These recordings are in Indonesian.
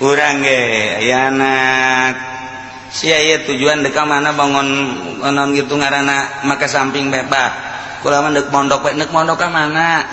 urang ge aya anak sia ieu tujuan dek mana bangun onon gitu ngaranna maka samping bebas kula mah deuk mondok we deuk mondok ka mana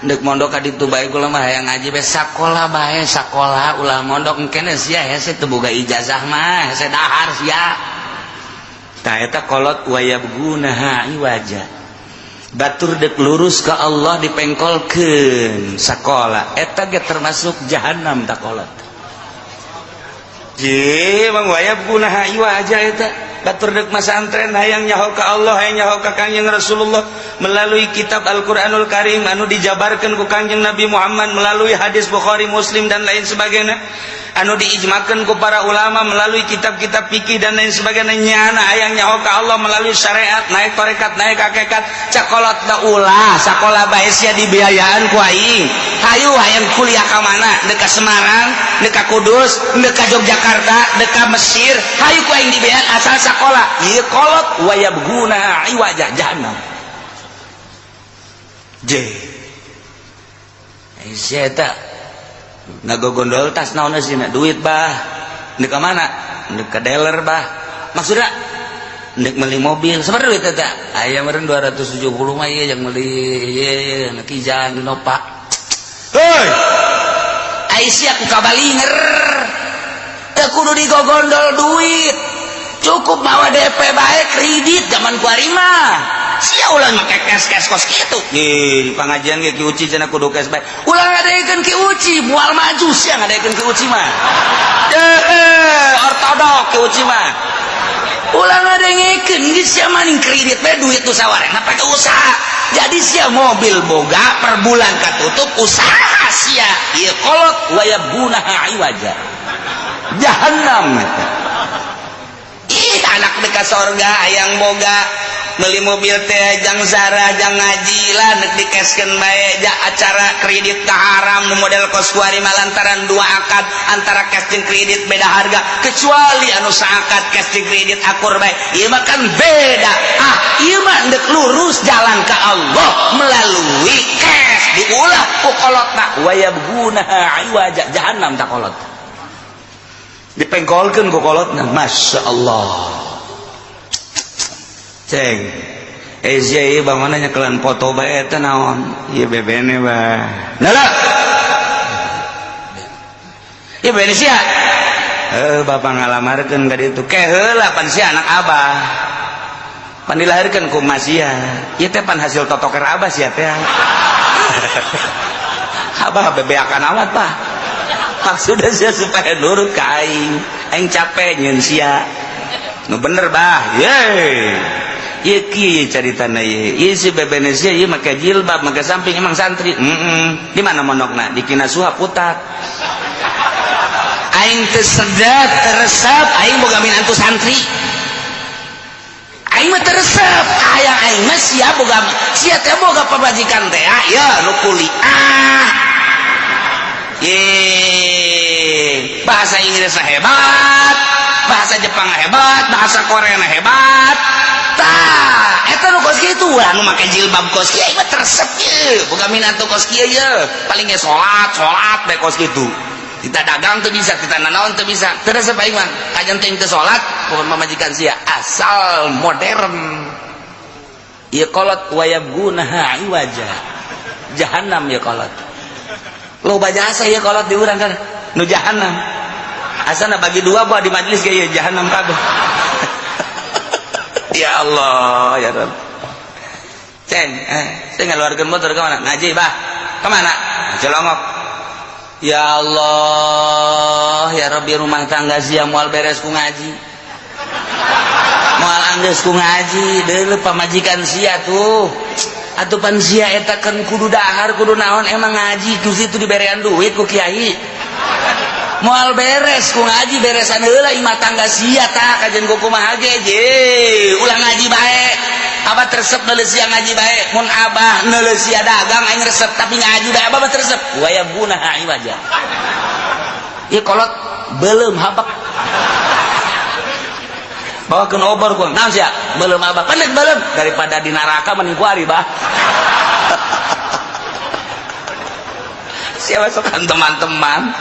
deuk mondok ka ditu bae kula mah hayang ngaji be sakola bae sakola ulah mondok engkene sia hese teu boga ijazah mah hese dahar sia tah eta kolot wayabgunaha iwaja batur dek lurus ke Allah dipengkolkeun sakola eta ge termasuk jahanam tak kolot je mang wayabgunaha iwaja eta batur dek masantren hayang nyaho ka Allah hayang nyaho ka Kangjeng Rasulullah melalui kitab Al-Qur'anul Karim anu dijabarkeun ku Kangjeng Nabi Muhammad melalui hadis Bukhari Muslim dan lain sebagainya anu diijmakeun ku para ulama melalui kitab-kitab fikih dan lain sebagainya nyana hayang nyaho ka Allah melalui syariat naik tarekat naik hakikat cakolot da ulah sakola bae sia dibiayaan ku aing hayu hayang kuliah ka mana deuk ka Semarang deuk ka Kudus deuk ka Yogyakarta deuk ka Mesir hayu ku aing dibiayaan asal sakola ieu kolot wayabguna iwajah jahannam je sia eta ngagogondol tas naon sih duit bah deuk ka mana deuk ka dealer bah maksudna deuk meuli mobil sabar duit eta aya meureun 270 mah ieu yang meuli ieu na kijang Innova heuy ai sia ku kabalinger teu kudu digogondol duit cukup mawa DP bae kredit zaman kuari mah sia ulah make cash kos kitu di pangajian ge ki uci cenah kudu cash bae ulah ngadekeun ki uci moal maju sia ngadekeun ki uci mah ortodok ki uci mah ulah ngadekeun geus sia maning kredit bae duit tu sawarena pake usaha jadi sia mobil boga per bulan katutup usaha sia ieu kolot wayabgunaha iwaja jahannam eta ih anak dekat sorga hayang boga beli mobil teh jang zara jang ngaji lah nek dikeskeun bae ja acara kredit ka haram nu model kos kuari malantaran dua akad antara cash jeung kredit beda harga kecuali anu saakad cash jeung kredit akur bae ieu mah kan beda ieu mah deuk lurus jalan ka Allah melalui cash diulah ku kolotna wayabgunaha iwaja jahannam tak kolot dipengkolkeun ku kolotna masyaallah ceng ieu bagaimana nyakelan foto bae eta naon ieu bebene bah nala ieu bebene sia bapak ngalamarkeun ka ditu ke heula pan sia anak abah pan dilahirkeun ku emas sia ieu teh pan hasil totoker abah sia teh abah bebeakan amat pak maksudnya sia supaya nurut ka aing capek nyeun sia nu bener bah ye ieu kieu caritana ieu si bebene sia ieu make jilbab make samping emang santri di mana mondokna di Kinasuha Putat aing teu sedap teresep aing boga minantu santri aing mah teresep hayang aing mah sia boga sia teh boga pabajikan teh ya nu kuliah bahasa Inggrisna hebat bahasa Jepang hebat bahasa Korea hebat tah eta nu kos kitu ulah nu make jilbab kos kieu mah teresep ye boga minantu kos kieu ye paling ge salat bae kos kitu kita dagang teu bisa kita nanaon teu bisa teresep aing mah kajen teh teu salat pamajikan sia asal modern ieu kolot wayabgunaha iwaja jahannam ieu kolot loba jasa ieu kolot di urang kan nu jahannam asana bagi dua buat di majelis kayak jahannam kabeh ya Allah ya Rabb ceng saya ngeluarkan motor kemana ngaji bah kemana Celongok ya Allah ya Rabbi rumah tangga sia moal beres ku ngaji moal anggeus ku ngaji deuleu pamajikan sia tuh atuh pan sia eta kan kudu dahar kudu naon emang ngaji ku situ diberean duit ku kiai moal beres ku ngaji beresan heula imah tangga sia tah kajen ku kumaha ge je ulah ngaji bae abah teresep neuleuh sia ngaji bae mun abah neuleuh sia dagang aing resep tapi ngaji bae abah teresep wayabgunaha iwaja ieu kolot beuleum habak bawakeun obor ku naon sia beuleum abah pendek beuleum daripada di neraka mending kuari bah siapa sokan teman-teman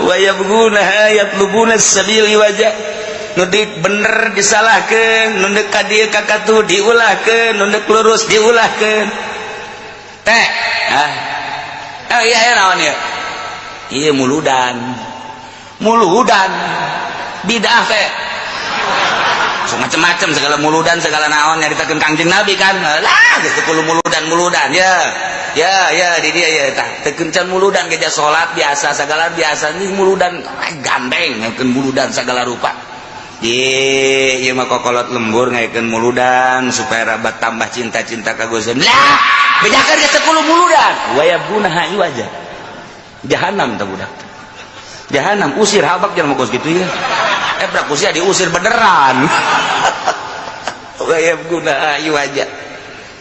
wa yabghuna yatlubuna sabil wajah nu bener disalahkeun nu deuk ka dieu ka katu diulahkeun nu deuk lurus diulahkeun teh iya naon ieu ieu muludan bidah teh so macam-macam segala muludan segala naon nyaritakeun Kangjeng Nabi kan lah geus kudu muludan ya di dia ya tah teu kencan muludan geja salat biasa segala biasa ini muludan gandeng ngakeun muludan segala rupa ieu mah kokolot lembur ngakeun muludan supaya rabat tambah cinta-cinta ka Gusti lah bejakeun geus kudu muludan wayabuna hayu aja jahanam tah budak jahanam usir habak jangan mau gitu ya brak usir diusir beneran wayabuna hayu aja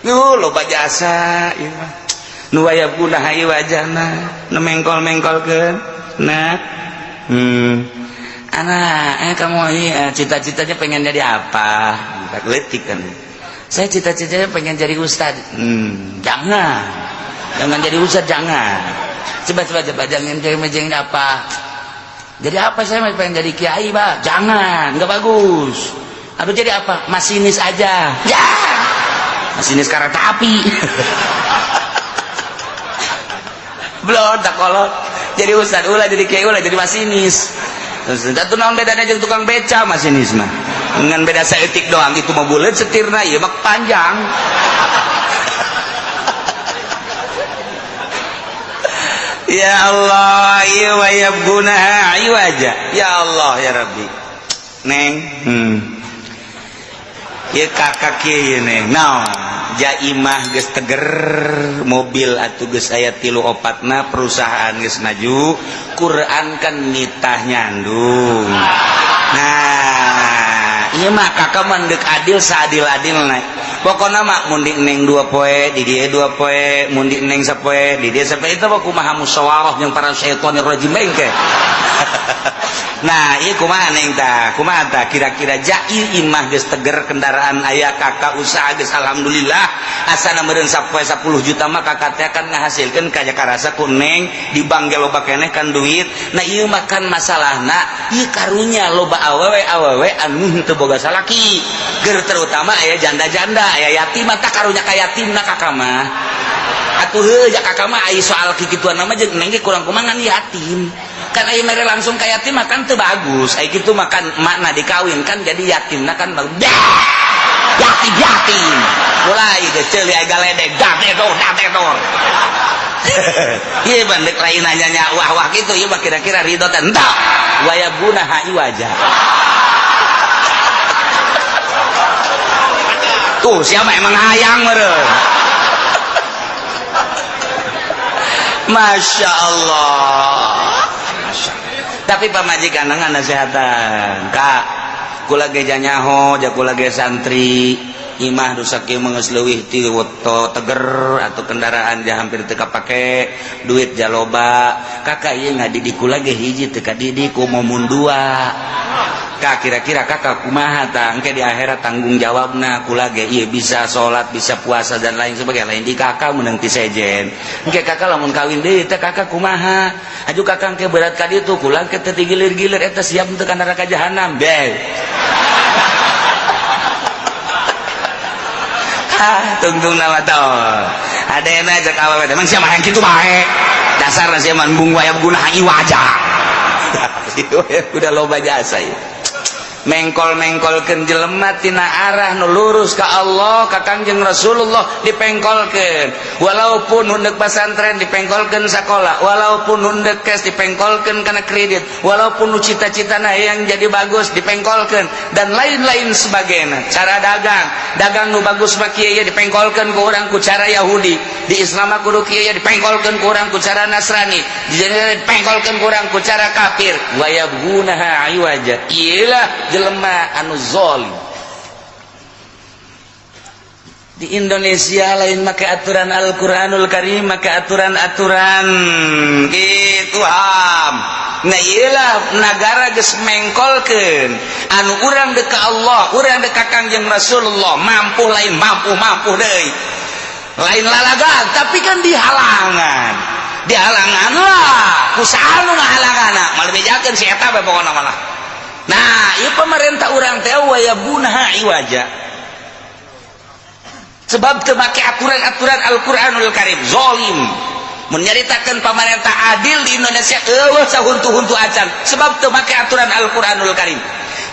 nu loba jasa ieu mah nu wayabuna hayu wajana nu mengkol-mengkolkeun nah anak kamu ini cita-citanya pengen jadi apa letik kan saya cita-citanya pengen jadi ustad jangan jadi ustad jangan coba jangan jadi apa jadi apa saya pengen jadi kiai bah jangan nggak bagus atau jadi apa masinis aja ya masinis kereta api belum tak kolot jadi ustad ulah jadi kiai ulah jadi masinis satu naon bedanya jeung tukang beca masinis mah dengan beda saeutik doang itu mah buleut setirna ieu mah panjang ya Allah ieu wayabgunaha ayu aja ya Allah ya Rabbi neng ieu kakak kieu neng naon jaimah geus teger mobil atuh geus aya 3-4na perusahaan geus maju Quran kan nitah nyandung nah ieu mah kakak mandek adil seadil-adilna pokona mah mun di neng 2 poe di dieu 2 poe mun di neng sapoe di dieu sapoe itu mah kumaha musyawarah jeung para syaitonir rajim engke nah ieu kumaha neng tah kumaha tah kira-kira jai imah geus teger kendaraan aya kakak usaha geus alhamdulillah asana meureun sapoe 10 juta mah kakak teh akan ngahasilkeun ka jakarasa ku neng di bank ge loba keneh kan duit nah ieu mah kan masalahna ieu karunya loba awewe anu teu boga salaki ger terutama aya janda-janda aya yatim tah karunya ka yatimna kakak mah atuh heuh ja kakak mah ai soal kikituan mah jeung neng ge kurang kumaha yatim kan aya mere langsung ka yatim mah kan teu bagus ai kitu mah kan makna dikawin kan jadi yatimna kan bagus yatim mulai geus ceuli aya galedeg dadedor ieu bandek lain nanya wah kitu ieu mah kira-kira ridho teh entak wayabuna hayu aja tuh siapa emang hayang meureun Masya Allah tapi pamajikan ngasehatan kak kula ge janyaho ja kula ge santri imah rusak kieu geus leuwih ti weto teger atau kendaraan ja hampir teu kapake duit ja loba kakak ieu ngadidik kula ge hiji teu kadidik ku momun 2 kak kira-kira kakak kumaha tah engke di akhirat tanggung jawabna kula ge ieu bisa salat bisa puasa dan lain sebagainya lain di kakak meunang ti sejen engke kakak lamun kawin deui teh kakak kumaha aju kakak engke berat ka ditu kula engke teu gilir-gilir eta siap teu ka neraka jahanam be tungtung nama tau adena ajak awewe emang siapa yang kitu bae dasarna sia man bung wayab gunaha iwaja udah loba jasa ya mengkol-mengkolkeun jelema tina arah nu lurus ka Allah ka Kangjeng Rasulullah dipengkolkeun walaupun hundek pesantren dipengkolkeun sakola walaupun hundek kes dipengkolkeun kana kredit walaupun nu cita-citana yang jadi bagus dipengkolkeun dan lain-lain sebagainya cara dagang nu bagus mah kieu dipengkolkeun ku urang ku cara Yahudi di Islam mah kudu kieu dipengkolkeun ku urang ku cara Nasrani dipengkolkeun ku urang ku cara kafir wa yabghunaha aywaja iyalah jelema anu zalim di Indonesia lain make aturan Al-Qur'anul Karim make aturan-aturan gitu ham nah iyalah negara geus mengkolkeun anu urang deuk ka Allah urang deuk ka Kangjeng Rasulullah mampu lain mampu deui lain lalagan tapi kan dihalangan dihalangan lah kusaha nu ngahalanganna malah bejakeun si eta bae pokona malah. Nah ieu pemerintah urang teh wayabunha iwaja sebab teu make aturan-aturan Al-Qur'anul Karim zalim. Mun nyaritakeun pemerintah adil di Indonesia eueuh sahuntu-huntu acan sebab teu make aturan Al-Qur'anul Karim.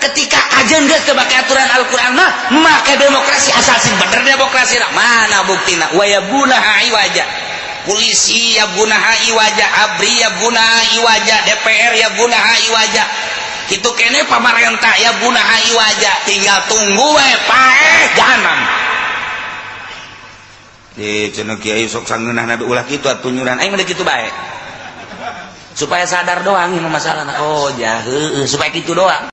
Ketika ajan geus teu make aturan Al-Qur'an mah make demokrasi asal sing bener demokrasi mana buktina wayabunha iwaja. Polisi ya gunaha iwaja, ABRI ya gunaha iwaja, DPR ya gunaha iwaja. Kitu kene pemerintah ya gunaha iwaja, tinggal tunggu we paeh jahanam. Di cenah kiai sok sangeunahna ulah kitu atuh nyuran aing mah kitu bae. Supaya sadar doang ieu masalahna. Oh, ja heueuh supaya kitu doang.